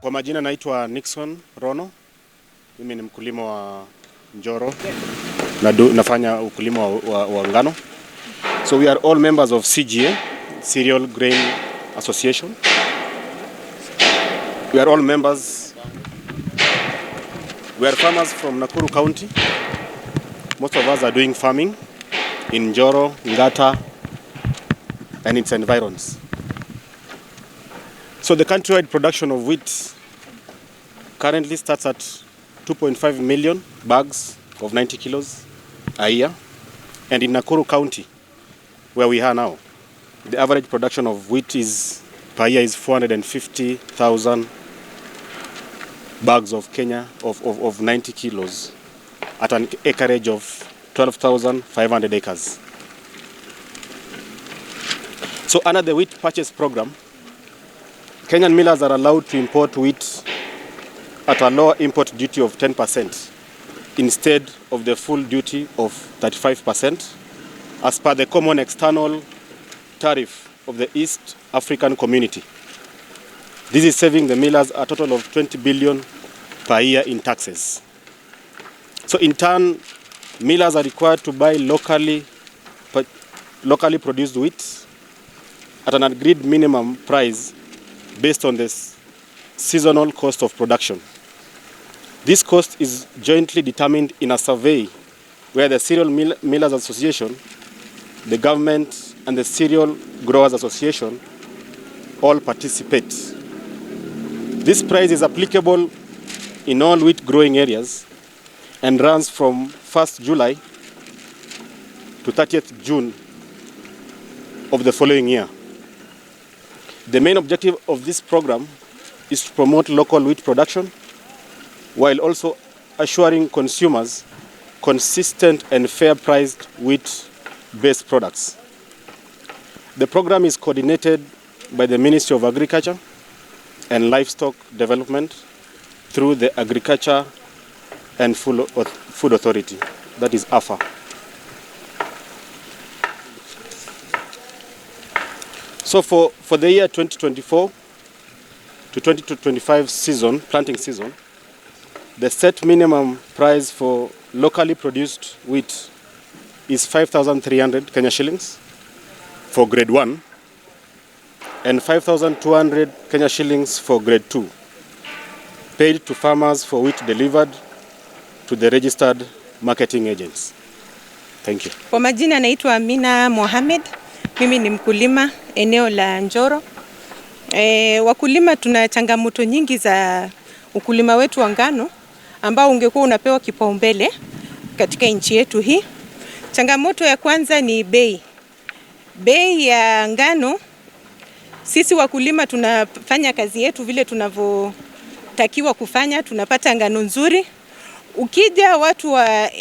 Kwa majina naitwa Nixon Rono. Mimi ni mkulima wa Njoro. Nafanya ukulima wa ngano. So we are all members of CGA, Cereal Grain Association. We are all members. We are farmers from Nakuru County. Most of us are doing farming in Njoro, Ngata, and its environs. So the countrywide production of wheat currently starts at 2.5 million bags of 90 kilos a year. And in Nakuru County, where we are now, the average production of wheat per year is 450,000 bags of Kenya of 90 kilos at an acreage of 12,500 acres. So under the wheat purchase program, Kenyan millers are allowed to import wheat at a lower import duty of 10% instead of the full duty of 35% as per the common external tariff of the East African community. This is saving the millers a total of 20 billion per year in taxes. So in turn, millers are required to buy locally produced wheat at an agreed minimum price based on the seasonal cost of production. This cost is jointly determined in a survey where the Cereal Millers Association, the government, and the Cereal Growers Association all participate. This price is applicable in all wheat growing areas and runs from 1st July to 30th June of the following year. The main objective of this program is to promote local wheat production while also assuring consumers consistent and fair-priced wheat-based products. The program is coordinated by the Ministry of Agriculture and Livestock Development through the Agriculture and Food Authority, that is AFA. So for the year 2024 to 2025 planting season, the set minimum price for locally produced wheat is 5,300 Kenya shillings for grade 1 and 5,200 Kenya shillings for grade 2, paid to farmers for wheat delivered to the registered marketing agents. Thank you. Kwa majina naitwa Amina Mohamed. Mimi ni mkulima eneo la Njoro. Wakulima tuna changamoto nyingi za ukulima wetu wa ngano ambao ungekuwa unapewa kipaumbele katika nchi yetu hii. Changamoto ya kwanza ni bei. Bei ya ngano, sisi wakulima tunafanya kazi yetu vile tunavyotakiwa kufanya, tunapata ngano nzuri. Ukija watu wa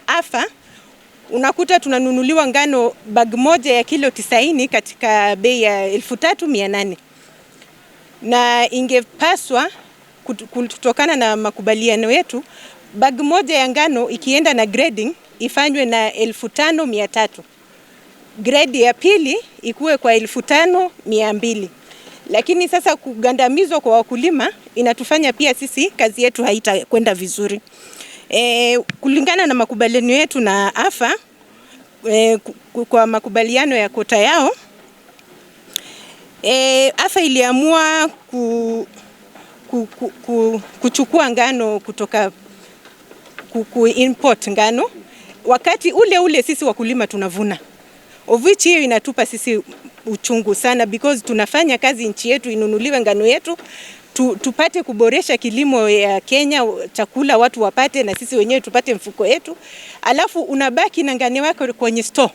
AFA, unakuta tunanunuliwa ngano bag moja ya kilo 90 katika bei ya 3,800. Na ingepaswa kutokana na makubaliano yetu, bag moja ya ngano ikienda na grading ifanywe na 5,300. Grade ya pili ikuwe kwa 5,200. Lakini sasa kugandamizwa kwa wakulima inatufanya pia sisi kazi yetu haitakwenda vizuri. Kulingana na makubaliano yetu na AFA, kwa makubaliano ya kota yao, AFA iliamua kuchukua ngano kutoka import ngano wakati ule sisi wakulima tunavuna. Of which hiyo inatupa sisi uchungu sana because tunafanya kazi nchi yetu inunuliwe ngano yetu, tupate kuboresha kilimo ya Kenya, chakula watu wapate na sisi wenyewe tupate mfuko yetu. Alafu unabaki na ngano yako kwenye store.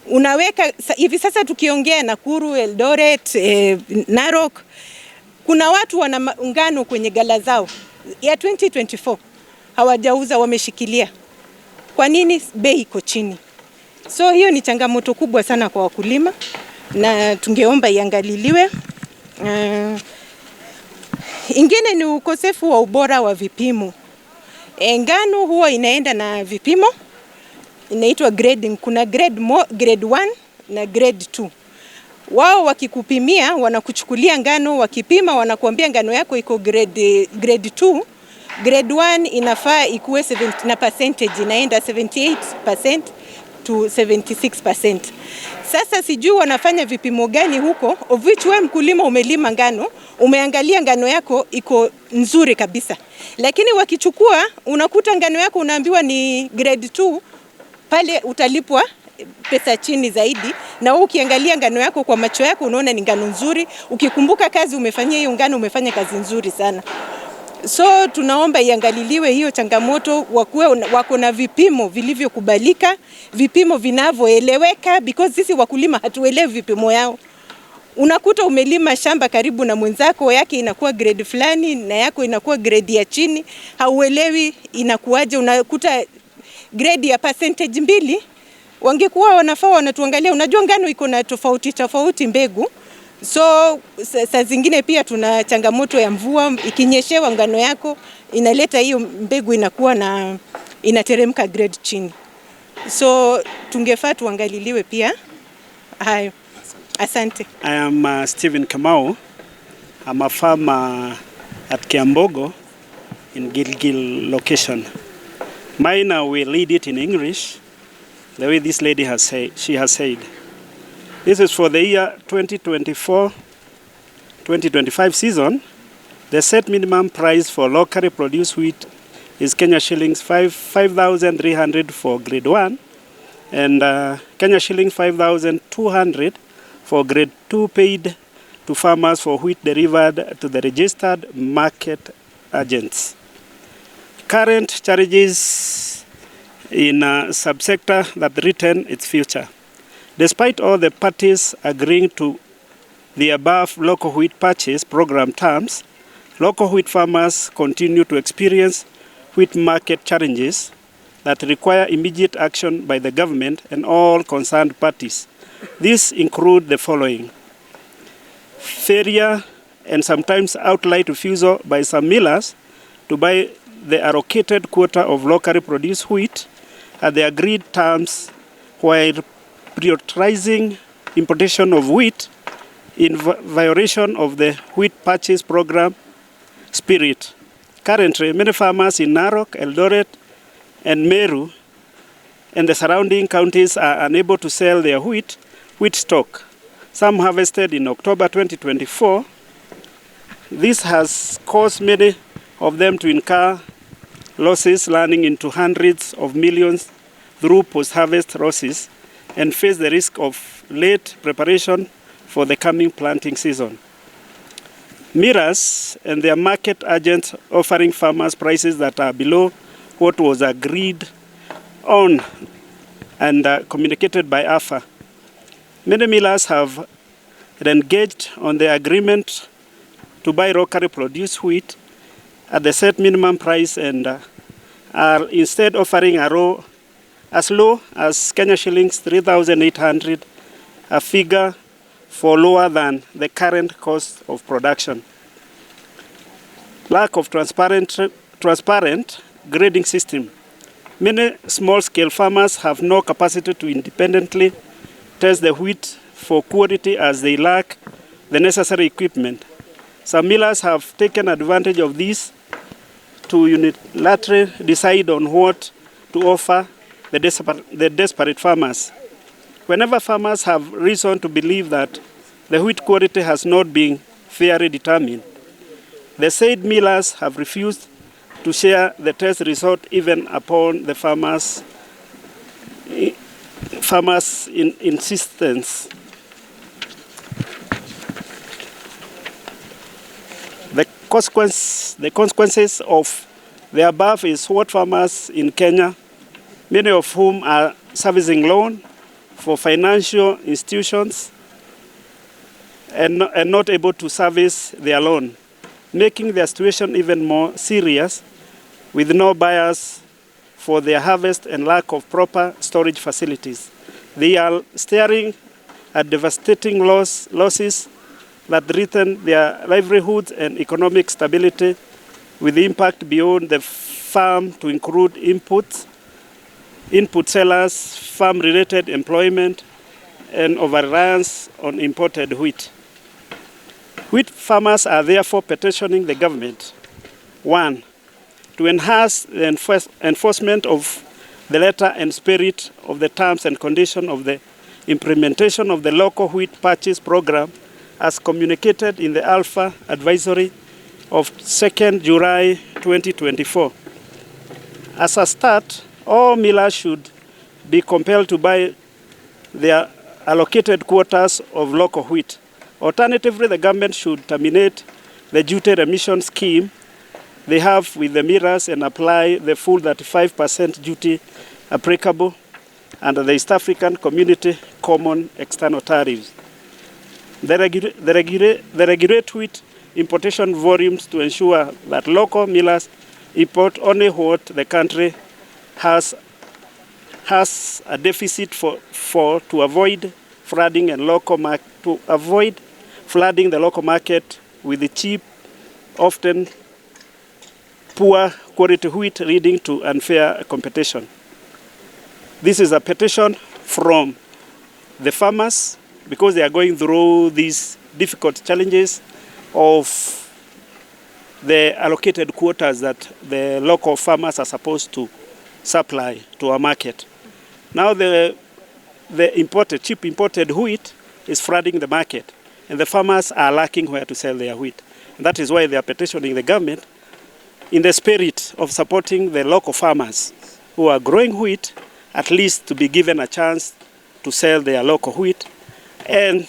Unaweka hivi sasa tukiongea Nakuru, Eldoret, Narok, kuna watu wana ngano kwenye gala zao ya 2024 hawajauza, wameshikilia. Kwa nini? Bei iko chini. So hiyo ni changamoto kubwa sana kwa wakulima na tungeomba iangaliliwe. Ingine ni ukosefu wa ubora wa vipimo. Ngano huwa inaenda na vipimo, inaitwa grading. Kuna grade 1 na grade 2. Wao wakikupimia wanakuchukulia ngano, wakipima wanakuambia ngano yako iko grade 2, grade 1 inafaa ikuwe 70 na percentage inaenda 78% to 76%. Sasa sijui wanafanya vipimo gani huko, of which wewe mkulima umelima ngano, umeangalia ngano yako iko nzuri kabisa. Lakini wakichukua unakuta ngano yako unaambiwa ni grade 2, pale utalipwa pesa chini zaidi, na ukiangalia ngano yako kwa macho yako unaona ni ngano nzuri. Ukikumbuka kazi umefanyia hiyo ngano, umefanya kazi nzuri sana. So tunaomba iangaliliwe hiyo changamoto, wako na vipimo vilivyokubalika, vipimo vinavyoeleweka, because sisi wakulima hatuelewi vipimo yao. Unakuta umelima shamba karibu na mwenzako, yake inakuwa grade fulani na yako inakuwa grade ya chini, hauelewi inakuaje. Unakuta grade ya percentage 2, wangekuwa wanafaa wanatuangalia. Unajua ngano iko na tofauti mbegu. So saa zingine pia tuna changamoto ya mvua, ikinyeshewa ngano yako inaleta hiyo mbegu inakuwa na inateremka grade chini. So tungefaa tuangaliliwe pia hayo. Asante. I am Stephen Kamau. I'm a farmer at Kiambogo in Gilgil location. Mine will lead it in English, the way this lady has said. She has said. This is for the year 2024-2025 season. The set minimum price for locally produced wheat is Kenya shillings 5,300 for grade 1 and Kenya shillings 5,200 for grade 2 paid to farmers for wheat delivered to the registered market agents. Current charges in a subsector that threaten its future. Despite all the parties agreeing to the above local wheat purchase program terms, local wheat farmers continue to experience wheat market challenges that require immediate action by the government and all concerned parties. These include the following: failure and sometimes outright refusal by some millers to buy the allocated quota of locally produced wheat at the agreed terms, while prioritizing importation of wheat in violation of the wheat purchase program spirit. Currently, many farmers in Narok, Eldoret, and Meru and the surrounding counties are unable to sell their wheat stock, some harvested in October 2024. This has caused many of them to incur losses running into hundreds of millions through post-harvest losses and face the risk of late preparation for the coming planting season. Millers and their market agents offering farmers prices that are below what was agreed on and communicated by AFA. Many millers have engaged on the agreement to buy locally produced wheat at the set minimum price and are instead offering as low as Kenya shillings 3,800, a figure for lower than the current cost of production. Lack of transparent grading system. Many small-scale farmers have no capacity to independently test the wheat for quality as they lack the necessary equipment. Some millers have taken advantage of this to unilaterally decide on what to offer the desperate farmers. Whenever farmers have reason to believe that the wheat quality has not been fairly determined, the said millers have refused to share the test result even upon the farmers' insistence. The consequences of the above is what farmers in Kenya, many of whom are servicing loan for financial institutions and not able to service their loan, making their situation even more serious with no buyers for their harvest and lack of proper storage facilities. They are staring at devastating losses that threaten their livelihoods and economic stability, with impact beyond the farm to include input sellers, farm-related employment, and over-reliance on imported wheat. Wheat farmers are therefore petitioning the government, 1, to enhance the enforcement of the letter and spirit of the terms and conditions of the implementation of the local wheat purchase program as communicated in the Alpha Advisory of 2nd July 2024. As a start, all millers should be compelled to buy their allocated quotas of local wheat. Alternatively, the government should terminate the duty remission scheme they have with the millers and apply the full 35% duty applicable under the East African Community Common External Tariffs. They regulate wheat importation volumes to ensure that local millers import only what the country has a deficit for to avoid flooding the local market with the cheap, often poor quality wheat, leading to unfair competition. This is a petition from the farmers because they are going through these difficult challenges of the allocated quotas that the local farmers are supposed to supply to our market. Now the cheap imported wheat is flooding the market, and the farmers are lacking where to sell their wheat. And that is why they are petitioning the government in the spirit of supporting the local farmers who are growing wheat, at least to be given a chance to sell their local wheat, and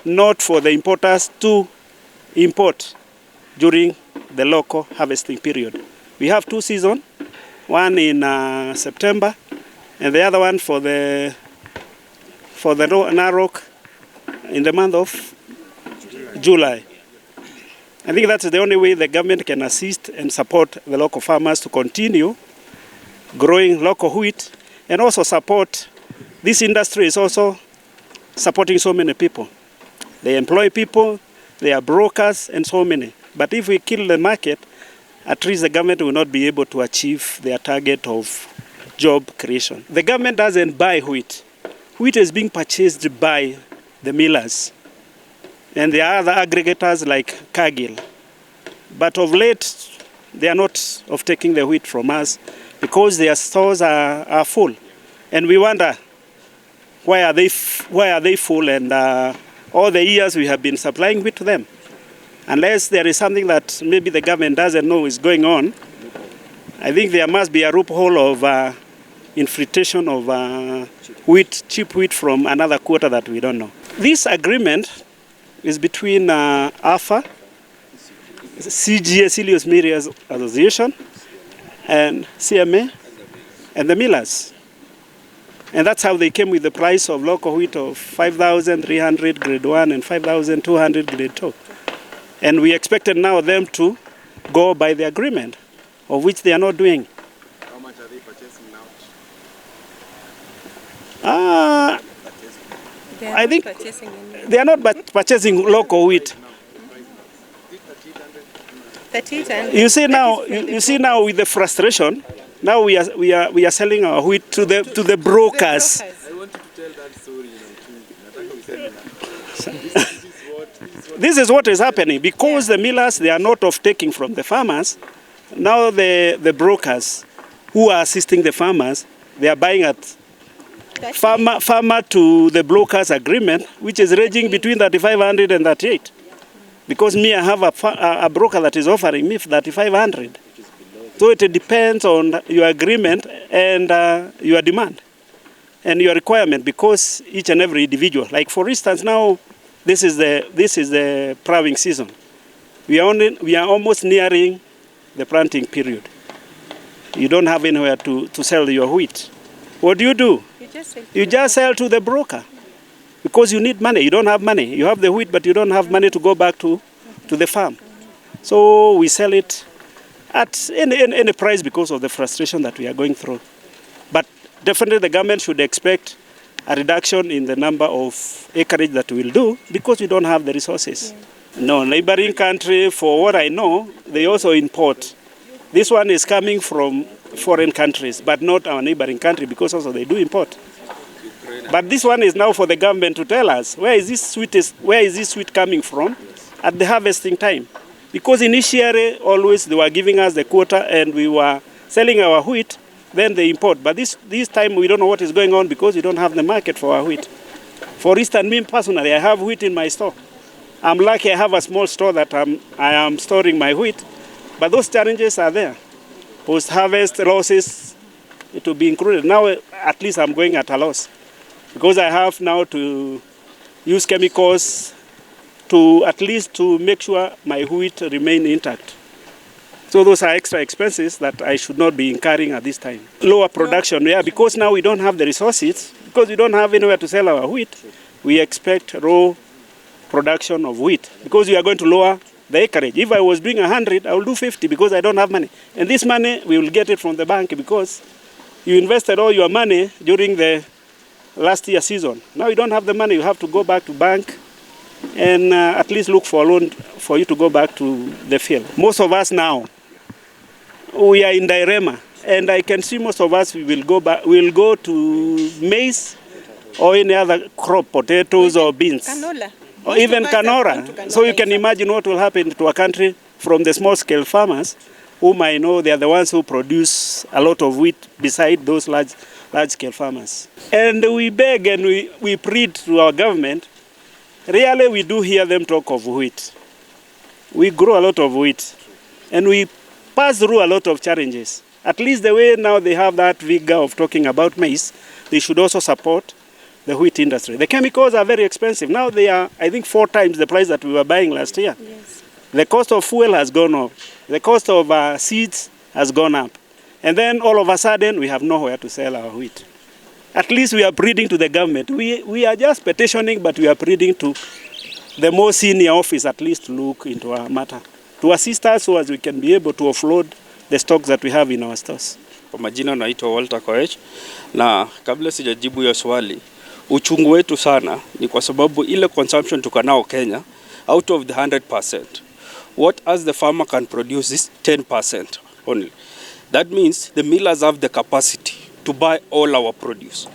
not for the importers to import during the local harvesting period. We have 2 seasons, one in September, and the other one for the Narok in the month of July. I think that's the only way the government can assist and support the local farmers to continue growing local wheat, and also support this industry is also supporting so many people. They employ people, they are brokers, and so many. But if we kill the market, at least the government will not be able to achieve their target of job creation. The government doesn't buy wheat. Wheat is being purchased by the millers. And there are other aggregators like Cargill. But of late, they are not of taking the wheat from us because their stores are full. And we wonder, why are they full? And all the years we have been supplying wheat to them. Unless there is something that maybe the government doesn't know is going on, I think there must be a loophole of infiltration of cheap wheat from another quarter that we don't know. This agreement is between AFA, CGA, Serious Millers Association, and CMA, and the millers. And that's how they came with the price of local wheat of 5,300 grade 1 and 5,200 grade 2. And we expected now them to go by the agreement, of which they are not doing. How much are they purchasing now? I think they are not purchasing local wheat. 3,800. You see now with the frustration, now we are selling our wheat to the brokers. I want you to tell that story. This is what is happening because the millers, they are not off taking from the farmers. Now the brokers who are assisting the farmers, they are buying at farmer to the brokers agreement, which is ranging between 3,500 and 38. Because me, I have a broker that is offering me 3,500. So it depends on your agreement and your demand and your requirement, because each and every individual. Like for instance, now this is the plowing season. We are almost nearing the planting period. You don't have anywhere to sell your wheat. What do? You just sell to the broker because you need money. You don't have money. You have the wheat, but you don't have money to go back to the farm. So we sell it at any price because of the frustration that we are going through. But definitely the government should expect a reduction in the number of acreage that we'll do because we don't have the resources. Yeah. No, neighboring country, for what I know, they also import. This one is coming from foreign countries, but not our neighboring country because also they do import. But this one is now for the government to tell us where is this sweet coming from at the harvesting time. Because initially always they were giving us the quota and we were selling our wheat, then they import. But this time we don't know what is going on because we don't have the market for our wheat. For instance, me personally, I have wheat in my store. I'm lucky I have a small store that I am storing my wheat. But those challenges are there. Post-harvest losses, it will be included. Now at least I'm going at a loss because I have now to use chemicals to at least to make sure my wheat remain intact. So those are extra expenses that I should not be incurring at this time. Lower production, yeah, because now we don't have the resources, because we don't have anywhere to sell our wheat. We expect raw production of wheat because we are going to lower the acreage. If I was doing 100, I will do 50 because I don't have money. And this money, we will get it from the bank because you invested all your money during the last year season. Now you don't have the money, you have to go back to bank and at least look for a loan for you to go back to the field. Most of us now, we are in dilemma, and I can see most of us will go to maize or any other crop, potatoes or beans. Canola. Or even canola. So you can imagine what will happen to a country from the small-scale farmers, whom I know they are the ones who produce a lot of wheat beside those large-scale farmers. And we beg and we plead to our government. Really, we do hear them talk of wheat. We grow a lot of wheat, and we pass through a lot of challenges. At least the way now they have that vigor of talking about maize, they should also support the wheat industry. The chemicals are very expensive. Now they are, I think, 4 times the price that we were buying last year. Yes. The cost of fuel has gone up. The cost of seeds has gone up. And then all of a sudden, we have nowhere to sell our wheat. At least we are pleading to the government. We are just petitioning, but we are pleading to the more senior office at least to look into our matter, to assist us so as we can be able to offload the stocks that we have in our stores. Kwa majina naitwa Walter Koech, na kabla sijajibu hiyo swali, uchungu wetu sana ni kwa sababu ile consumption tukanao Kenya, out of the 100%, what as the farmer can produce is 10% only. That means the millers have the capacity to buy all our produce,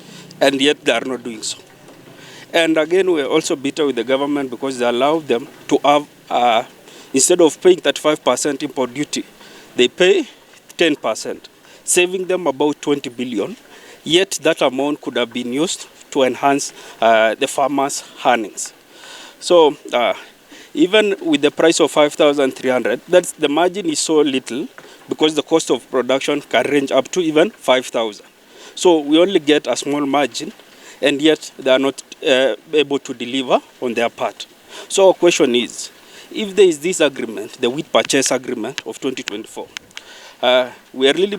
and yet they are not doing so. And again, we are also bitter with the government because they allow them to have, instead of paying 35% import duty, they pay 10%, saving them about 20 billion. Yet that amount could have been used to enhance the farmers' earnings. So even with the price of 5,300, that's the margin is so little because the cost of production can range up to even 5,000. So we only get a small margin, and yet they are not able to deliver on their part. So our question is, if there is this agreement, the wheat purchase agreement of 2024, we are really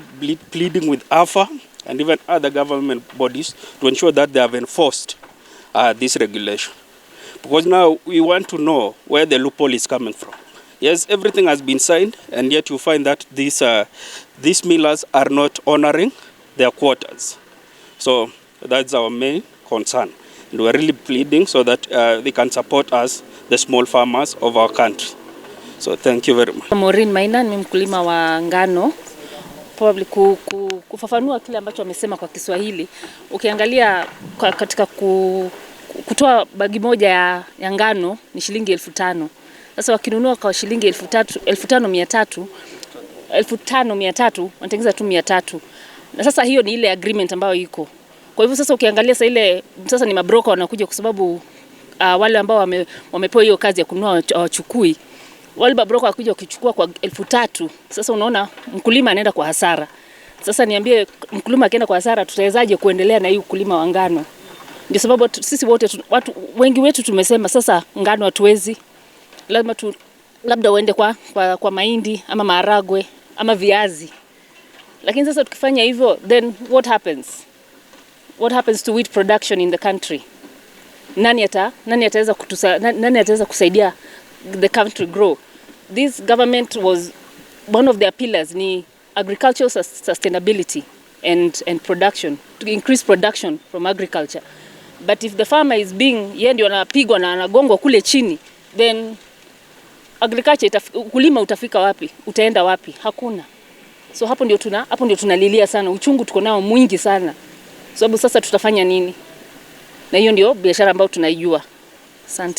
pleading with AFA and even other government bodies to ensure that they have enforced this regulation. Because now we want to know where the loophole is coming from. Yes, everything has been signed, and yet you find that these millers are not honoring their quotas. So that's our main concern. And we're really pleading so that they can support us, the small farmers of our country. So thank you very much. Maureen Maina ni mkulima wa ngano. Probably kufafanua kile ambacho amesema kwa Kiswahili. Ukiangalia katika kutoa bagi moja ya ngano ni shilingi 5,000. Sasa wakinunua kwa shilingi 5,300 wanatengeneza tu 300. Na sasa hiyo ni ile agreement ambayo iko. Kwa hivyo sasa ukiangalia sasa ni mabroka wanakuja kwa sababu wale ambao wamepewa hiyo kazi ya kununua wachukui. Wale mabroka wakuja kuchukua kwa 3,000. Sasa unaona mkulima anaenda kwa hasara. Sasa niambie mkulima akienda kwa hasara tutawezaje kuendelea na hii ukulima wa ngano? Ndio sababu sisi wote watu wengi wetu tumesema sasa ngano hatuwezi. Labda uende kwa mahindi ama maharagwe ama viazi. Lakini sasa tukifanya hivyo, then what happens? What happens to wheat production in the country? Nani ataweza kusaidia the country grow? This government was one of their pillars ni agricultural sustainability and production, to increase production from agriculture. But if the farmer is yeye ndio anapigwa na anagongwa kule chini, then agriculture ukulima utafika wapi? Utaenda wapi? Hakuna. So hapo ndio tunalilia sana. Uchungu tuko nao mwingi sana. Sababu sasa tutafanya nini? na hiyo ndio biashara ambayo tunaijua. Asante.